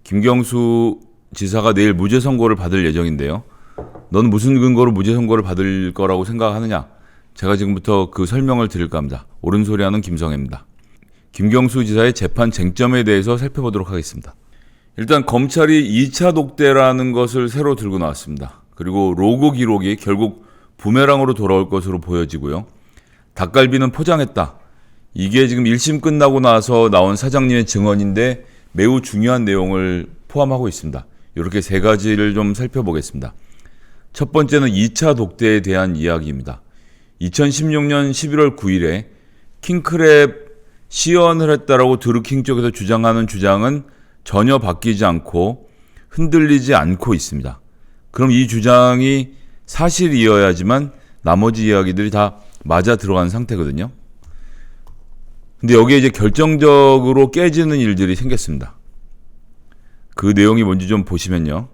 김경수 지사가 내일 무죄 선고를 받을 예정인데요. 너는 무슨 근거로 무죄 선고를 받을 거라고 생각하느냐? 제가 지금부터 그 설명을 드릴까 합니다. 옳은 소리하는 김성애입니다. 김경수 지사의 재판 쟁점에 대해서 살펴보도록 하겠습니다. 일단 검찰이 2차 독대라는 것을 새로 들고 나왔습니다. 그리고 로그 기록이 결국 부메랑으로 돌아올 것으로 보여지고요. 닭갈비는 포장했다. 이게 지금 1심 끝나고 나서 나온 사장님의 증언인데 매우 중요한 내용을 포함하고 있습니다. 이렇게 세 가지를 좀 살펴보겠습니다. 첫 번째는 2차 독대에 대한 이야기입니다. 2016년 11월 9일에 킹크랩 시연을 했다라고 드루킹 쪽에서 주장하는 주장은 전혀 바뀌지 않고 흔들리지 않고 있습니다. 그럼 이 주장이 사실이어야지만 나머지 이야기들이 다 맞아 들어간 상태거든요. 근데 여기에 이제 결정적으로 깨지는 일들이 생겼습니다. 그 내용이 뭔지 좀 보시면요.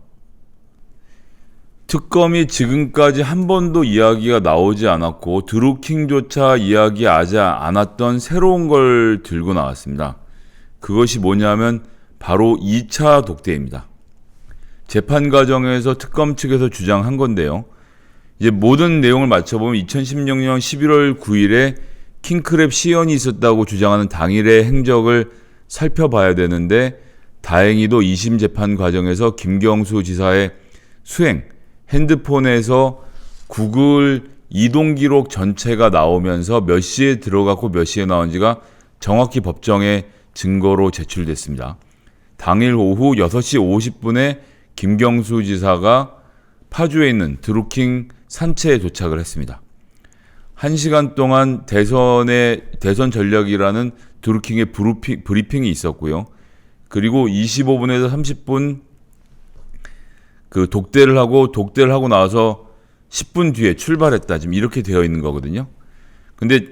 특검이 지금까지 한 번도 이야기가 나오지 않았고 드루킹조차 이야기하지 않았던 새로운 걸 들고 나왔습니다. 그것이 뭐냐면 바로 2차 독대입니다. 재판 과정에서 특검 측에서 주장한 건데요. 이제 모든 내용을 맞춰보면 2016년 11월 9일에 킹크랩 시연이 있었다고 주장하는 당일의 행적을 살펴봐야 되는데 다행히도 2심 재판 과정에서 김경수 지사의 수행, 핸드폰에서 구글 이동 기록 전체가 나오면서 몇 시에 들어갔고 몇 시에 나온지가 정확히 법정에 증거로 제출됐습니다. 당일 오후 6시 50분에 김경수 지사가 파주에 있는 드루킹 산채에 도착을 했습니다. 1시간 동안 대선 전략이라는 드루킹의 브리핑이 있었고요. 그리고 25분에서 30분 그 독대를 하고 나서 10분 뒤에 출발했다. 지금 이렇게 되어 있는 거거든요. 근데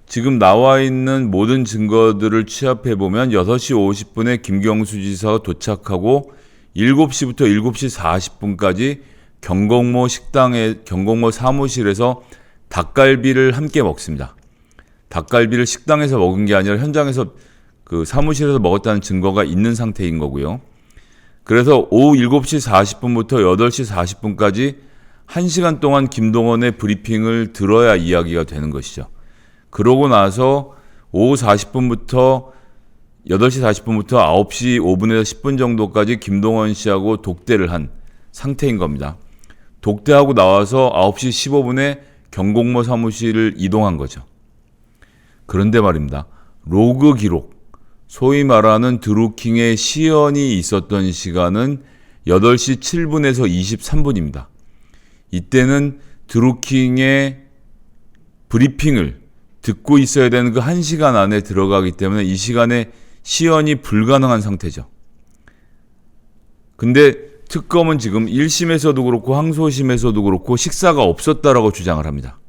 지금 나와 있는 모든 증거들을 취합해 보면 6시 50분에 김경수 지사가 도착하고 7시부터 7시 40분까지 경공모 사무실에서 닭갈비를 함께 먹습니다. 닭갈비를 식당에서 먹은 게 아니라 현장에서 그 사무실에서 먹었다는 증거가 있는 상태인 거고요. 그래서 오후 7시 40분부터 8시 40분까지 1시간 동안 김동원의 브리핑을 들어야 이야기가 되는 것이죠. 그러고 나서 오후 40분부터 8시 40분부터 9시 5분에서 10분 정도까지 김동원 씨하고 독대를 한 상태인 겁니다. 독대하고 나와서 9시 15분에 경공모 사무실을 이동한 거죠. 그런데 말입니다. 로그 기록, 소위 말하는 드루킹의 시연이 있었던 시간은 8시 7분에서 23분입니다. 이때는 드루킹의 브리핑을 듣고 있어야 되는 그 1시간 안에 들어가기 때문에 이 시간에 시연이 불가능한 상태죠. 근데 특검은 지금 1심에서도 그렇고 항소심에서도 그렇고 식사가 없었다라고 주장을 합니다.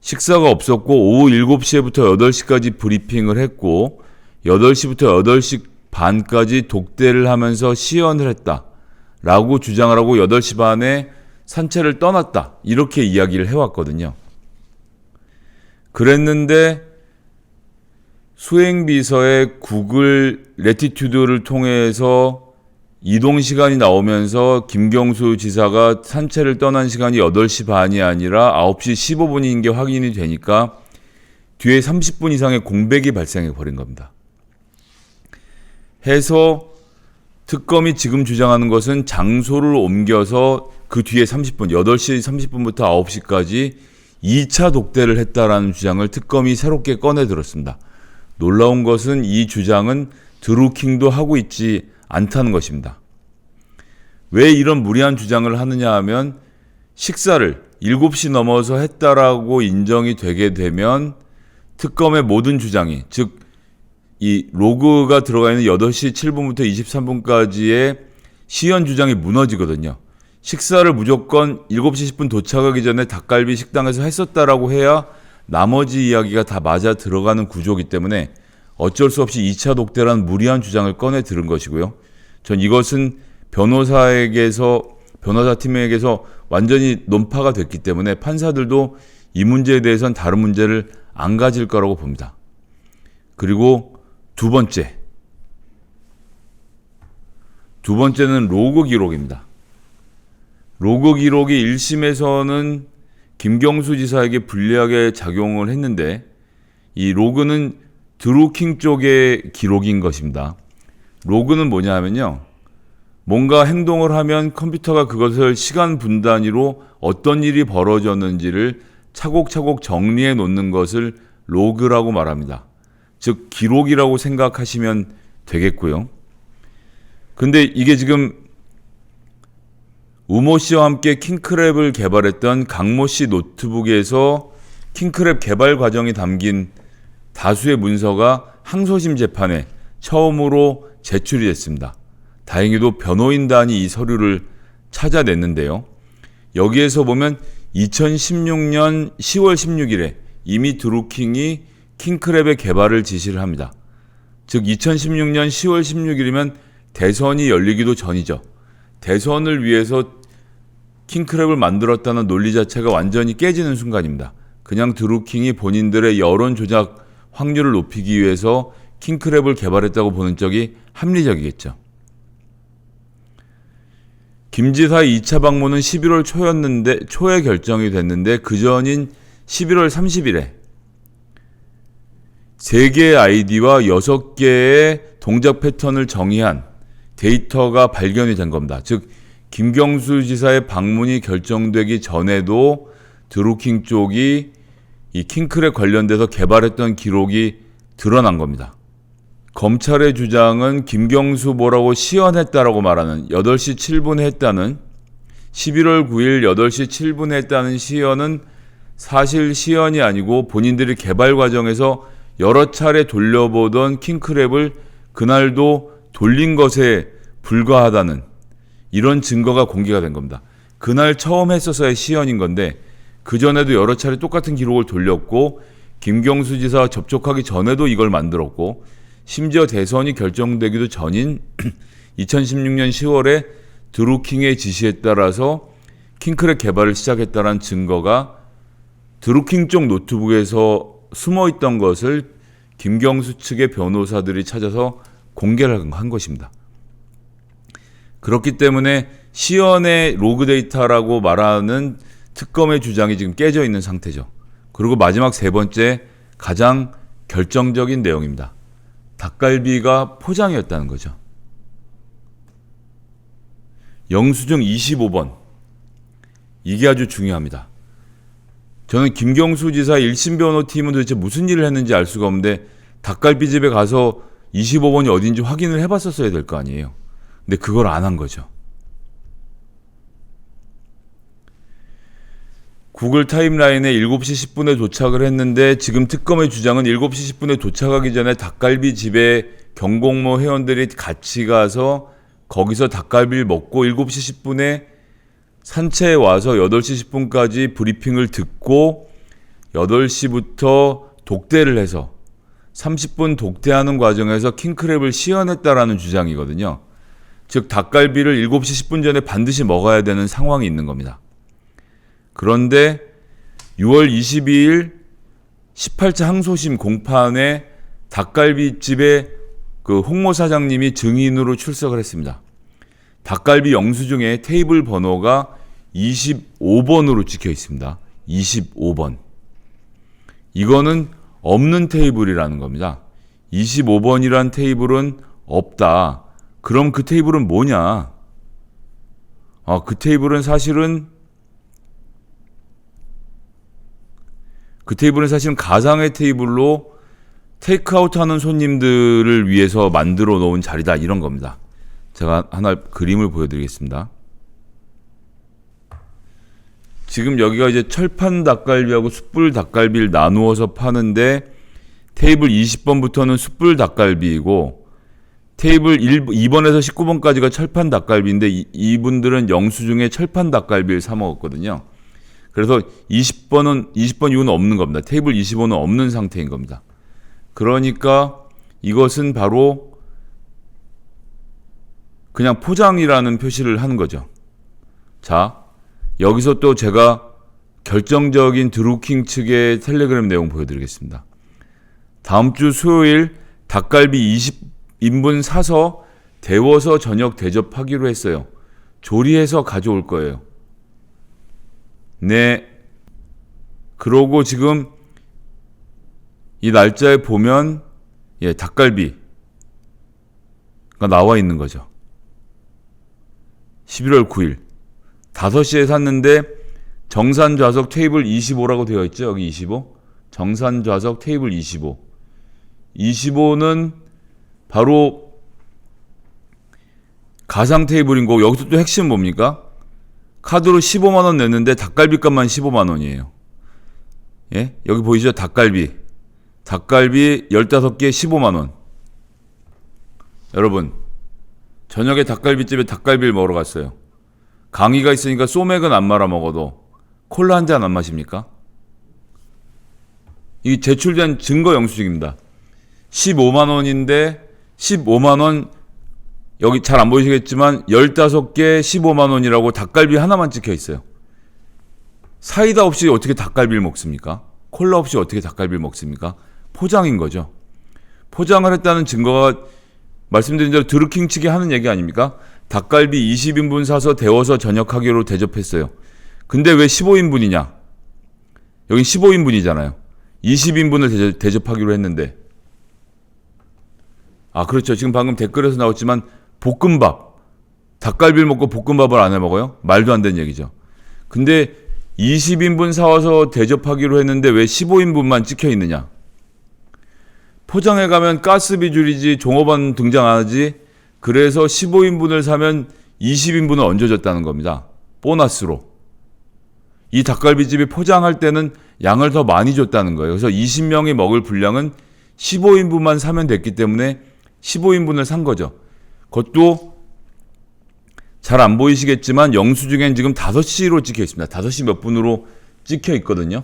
식사가 없었고 오후 7시부터 8시까지 브리핑을 했고 8시부터 8시 반까지 독대를 하면서 시연을 했다라고 주장을 하고 8시 반에 산채를 떠났다. 이렇게 이야기를 해왔거든요. 그랬는데 수행비서의 구글 레티튜드를 통해서 이동 시간이 나오면서 김경수 지사가 산채를 떠난 시간이 8시 반이 아니라 9시 15분인 게 확인이 되니까 뒤에 30분 이상의 공백이 발생해 버린 겁니다. 해서 특검이 지금 주장하는 것은 장소를 옮겨서 그 뒤에 30분, 8시 30분부터 9시까지 2차 독대를 했다라는 주장을 특검이 새롭게 꺼내 들었습니다. 놀라운 것은 이 주장은 드루킹도 하고 있지 않다는 것입니다. 왜 이런 무리한 주장을 하느냐 하면 식사를 7시 넘어서 했다라고 인정이 되게 되면 특검의 모든 주장이, 즉 이 로그가 들어가 있는 8시 7분부터 23분까지의 시연 주장이 무너지거든요. 식사를 무조건 7시 10분 도착하기 전에 닭갈비 식당에서 했었다라고 해야 나머지 이야기가 다 맞아 들어가는 구조이기 때문에 어쩔 수 없이 2차 독대라는 무리한 주장을 꺼내 들은 것이고요. 전 이것은 변호사팀에게서 완전히 논파가 됐기 때문에 판사들도 이 문제에 대해서는 다른 문제를 안 가질 거라고 봅니다. 그리고 두 번째, 두 번째는 로그 기록입니다. 로그 기록이 1심에서는 김경수 지사에게 불리하게 작용을 했는데 이 로그는 드루킹 쪽의 기록인 것입니다. 로그는 뭐냐 하면요. 뭔가 행동을 하면 컴퓨터가 그것을 시간 분단위로 어떤 일이 벌어졌는지를 차곡차곡 정리해 놓는 것을 로그라고 말합니다. 즉 기록이라고 생각하시면 되겠고요. 근데 이게 지금 우모 씨와 함께 킹크랩을 개발했던 강모 씨 노트북에서 킹크랩 개발 과정이 담긴 다수의 문서가 항소심 재판에 처음으로 제출이 됐습니다. 다행히도 변호인단이 이 서류를 찾아냈는데요. 여기에서 보면 2016년 10월 16일에 이미 드루킹이 킹크랩의 개발을 지시를 합니다. 즉 2016년 10월 16일이면 대선이 열리기도 전이죠. 대선을 위해서 킹크랩을 만들었다는 논리 자체가 완전히 깨지는 순간입니다. 그냥 드루킹이 본인들의 여론 조작 확률을 높이기 위해서 킹크랩을 개발했다고 보는 쪽이 합리적이겠죠. 김 지사의 2차 방문은 11월 초에 결정이 됐는데 그 전인 11월 30일에 3개의 아이디와 6개의 동작 패턴을 정의한 데이터가 발견이 된 겁니다. 즉 김경수 지사의 방문이 결정되기 전에도 드루킹 쪽이 이 킹크랩 관련돼서 개발했던 기록이 드러난 겁니다. 검찰의 주장은 김경수 뭐라고 시연했다라고 말하는 8시 7분에 했다는 11월 9일 8시 7분에 했다는 시연은 사실 시연이 아니고 본인들이 개발 과정에서 여러 차례 돌려보던 킹크랩을 그날도 돌린 것에 불과하다는 이런 증거가 공개가 된 겁니다. 그날 처음 했어서의 시연인 건데 그전에도 여러 차례 똑같은 기록을 돌렸고 김경수 지사와 접촉하기 전에도 이걸 만들었고 심지어 대선이 결정되기도 전인 2016년 10월에 드루킹의 지시에 따라서 킹크랩 개발을 시작했다는 증거가 드루킹 쪽 노트북에서 숨어있던 것을 김경수 측의 변호사들이 찾아서 공개를 한 것입니다. 그렇기 때문에 시연의 로그 데이터라고 말하는 특검의 주장이 지금 깨져 있는 상태죠. 그리고 마지막 세 번째 가장 결정적인 내용입니다. 닭갈비가 포장이었다는 거죠. 영수증 25번. 이게 아주 중요합니다. 저는 김경수 지사 1심 변호팀은 도대체 무슨 일을 했는지 알 수가 없는데 닭갈비집에 가서 25번이 어딘지 확인을 해봤었어야 될 거 아니에요. 근데 그걸 안 한 거죠. 구글 타임라인에 7시 10분에 도착을 했는데 지금 특검의 주장은 7시 10분에 도착하기 전에 닭갈비 집에 경공모 회원들이 같이 가서 거기서 닭갈비를 먹고 7시 10분에 산채에 와서 8시 10분까지 브리핑을 듣고 8시부터 독대를 해서 30분 독대하는 과정에서 킹크랩을 시연했다라는 주장이거든요. 즉 닭갈비를 7시 10분 전에 반드시 먹어야 되는 상황이 있는 겁니다. 그런데 6월 22일 18차 항소심 공판에 닭갈비집의 그 홍모 사장님이 증인으로 출석을 했습니다. 닭갈비 영수증에 테이블 번호가 25번으로 찍혀 있습니다. 25번. 이거는 없는 테이블이라는 겁니다. 25번이란 테이블은 없다. 그럼 그 테이블은 뭐냐? 그 테이블은 사실은 가상의 테이블로 테이크아웃 하는 손님들을 위해서 만들어 놓은 자리다. 이런 겁니다. 제가 하나 그림을 보여드리겠습니다. 지금 여기가 이제 철판 닭갈비하고 숯불 닭갈비를 나누어서 파는데 테이블 20번부터는 숯불 닭갈비이고 테이블 2번에서 19번까지가 철판 닭갈비인데 이분들은 영수증에 철판 닭갈비를 사 먹었거든요. 그래서 20번 이후는 없는 겁니다. 테이블 25는 없는 상태인 겁니다. 그러니까 이것은 바로 그냥 포장이라는 표시를 하는 거죠. 자, 여기서 또 제가 결정적인 드루킹 측의 텔레그램 내용 보여드리겠습니다. 다음 주 수요일 닭갈비 20인분 사서 데워서 저녁 대접하기로 했어요. 조리해서 가져올 거예요. 네. 그러고 지금 이 날짜에 보면 닭갈비가 나와 있는 거죠. 11월 9일 5시에 샀는데 정산 좌석 테이블 25라고 되어 있죠. 여기 25. 정산 좌석 테이블 25. 25는 바로 가상 테이블인 거고, 여기서 또 핵심은 뭡니까? 카드로 15만 원 냈는데 닭갈비 값만 15만 원이에요. 예? 여기 보이시죠? 닭갈비 15개 15만 원. 여러분, 저녁에 닭갈비집에 닭갈비를 먹으러 갔어요. 강의가 있으니까 소맥은 안 말아 먹어도 콜라 한 잔 안 마십니까? 이 제출된 증거 영수증입니다. 15만 원인데 15만 원, 여기 잘 안 보이시겠지만 15개 15만 원이라고 닭갈비 하나만 찍혀 있어요. 사이다 없이 어떻게 닭갈비를 먹습니까? 콜라 없이 어떻게 닭갈비를 먹습니까? 포장인 거죠. 포장을 했다는 증거가 말씀드린 대로 드루킹 측이 하는 얘기 아닙니까? 닭갈비 20인분 사서 데워서 저녁하기로 대접했어요. 근데 왜 15인분이냐? 여긴 15인분이잖아요. 20인분을 대접하기로 했는데. 아, 그렇죠. 지금 방금 댓글에서 나왔지만 볶음밥. 닭갈비를 먹고 볶음밥을 안 해 먹어요? 말도 안 되는 얘기죠. 근데 20인분 사와서 대접하기로 했는데 왜 15인분만 찍혀 있느냐? 포장해 가면 가스비 줄이지 종업원 등장 안 하지. 그래서 15인분을 사면 20인분을 얹어줬다는 겁니다. 보너스로. 이 닭갈비집이 포장할 때는 양을 더 많이 줬다는 거예요. 그래서 20명이 먹을 분량은 15인분만 사면 됐기 때문에 15인분을 산 거죠. 그것도 잘 안 보이시겠지만 영수증엔 지금 5시로 찍혀 있습니다. 5시 몇 분으로 찍혀 있거든요.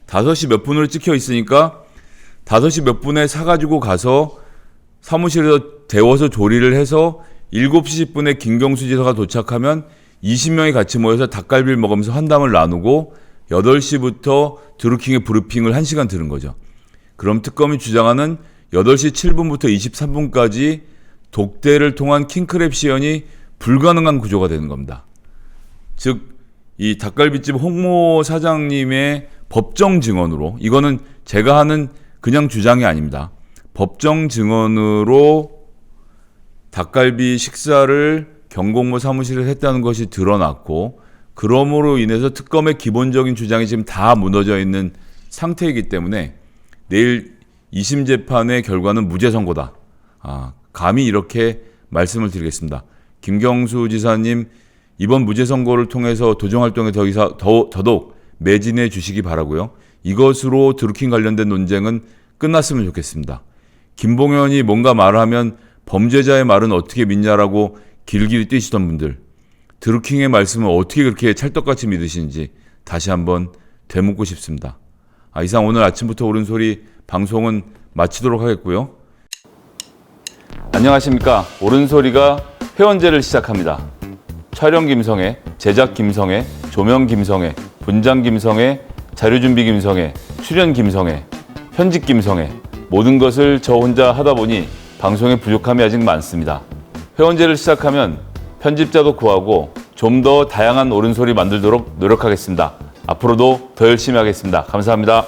5시 몇 분으로 찍혀 있으니까 5시 몇 분에 사가지고 가서 사무실에서 데워서 조리를 해서 7시 10분에 김경수 지사가 도착하면 20명이 같이 모여서 닭갈비를 먹으면서 환담을 나누고 8시부터 드루킹의 브리핑을 1시간 들은 거죠. 그럼 특검이 주장하는 8시 7분부터 23분까지 독대를 통한 킹크랩 시연이 불가능한 구조가 되는 겁니다. 즉, 이 닭갈비집 홍모 사장님의 법정 증언으로, 이거는 제가 하는 그냥 주장이 아닙니다. 법정 증언으로 닭갈비 식사를 경공모 사무실에서 했다는 것이 드러났고, 그러므로 인해서 특검의 기본적인 주장이 지금 다 무너져 있는 상태이기 때문에 내일 2심 재판의 결과는 무죄 선고다. 감히 이렇게 말씀을 드리겠습니다. 김경수 지사님, 이번 무죄 선고를 통해서 도정활동에 더더욱 매진해 주시기 바라고요. 이것으로 드루킹 관련된 논쟁은 끝났으면 좋겠습니다. 김봉현이 뭔가 말하면 범죄자의 말은 어떻게 믿냐라고 길길이 뛰시던 분들, 드루킹의 말씀을 어떻게 그렇게 찰떡같이 믿으시는지 다시 한번 되묻고 싶습니다. 이상 오늘 아침부터 옳은 소리 방송은 마치도록 하겠고요. 안녕하십니까. 옳은 소리가 회원제를 시작합니다. 촬영 김성애, 제작 김성애, 조명 김성애, 분장 김성애, 자료준비 김성애, 출연 김성애, 편집 김성애, 모든 것을 저 혼자 하다 보니 방송에 부족함이 아직 많습니다. 회원제를 시작하면 편집자도 구하고 좀 더 다양한 옳은 소리 만들도록 노력하겠습니다. 앞으로도 더 열심히 하겠습니다. 감사합니다.